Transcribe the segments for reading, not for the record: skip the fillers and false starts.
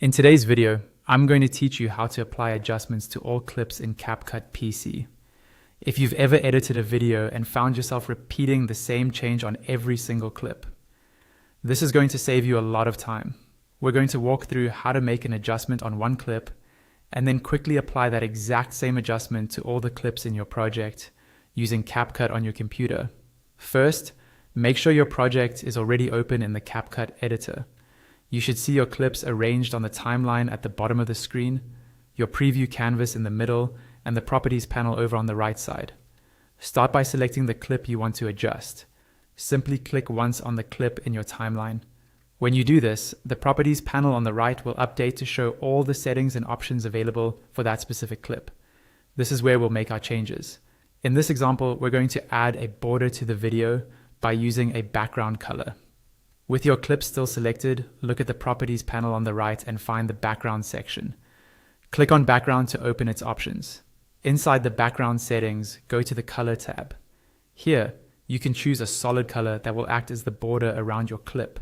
In today's video, I'm going to teach you how to apply adjustments to all clips in CapCut PC. If you've ever edited a video and found yourself repeating the same change on every single clip, this is going to save you a lot of time. We're going to walk through how to make an adjustment on one clip and then quickly apply that exact same adjustment to all the clips in your project using CapCut on your computer. First, make sure your project is already open in the CapCut editor. You should see your clips arranged on the timeline at the bottom of the screen, your preview canvas in the middle, and the properties panel over on the right side. Start by selecting the clip you want to adjust. Simply click once on the clip in your timeline. When you do this, the properties panel on the right will update to show all the settings and options available for that specific clip. This is where we'll make our changes. In this example, we're going to add a border to the video by using a background color. With your clip still selected, look at the properties panel on the right and find the background section. Click on background to open its options. Inside the background settings, go to the color tab. Here, you can choose a solid color that will act as the border around your clip.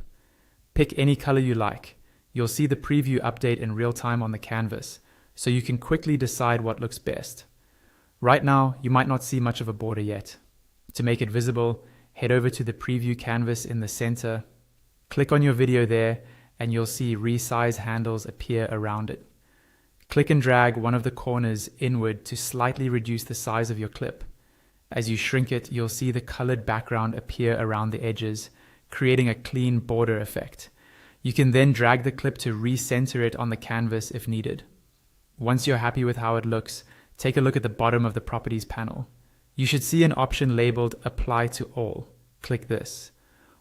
Pick any color you like. You'll see the preview update in real time on the canvas, so you can quickly decide what looks best. Right now, you might not see much of a border yet. To make it visible, head over to the preview canvas in the center. Click on your video there and you'll see resize handles appear around it. Click and drag one of the corners inward to slightly reduce the size of your clip. As you shrink it, you'll see the colored background appear around the edges, creating a clean border effect. You can then drag the clip to recenter it on the canvas if needed. Once you're happy with how it looks, take a look at the bottom of the properties panel. You should see an option labeled Apply to All. Click this.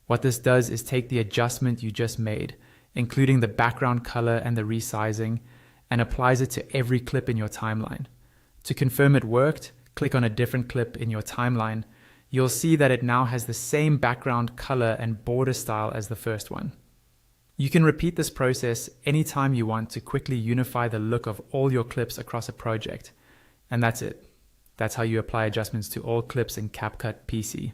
What this does is take the adjustment you just made, including the background color and the resizing, and applies it to every clip in your timeline. To confirm it worked, click on a different clip in your timeline. You'll see that it now has the same background color and border style as the first one. You can repeat this process anytime you want to quickly unify the look of all your clips across a project. And that's it. That's how you apply adjustments to all clips in CapCut PC.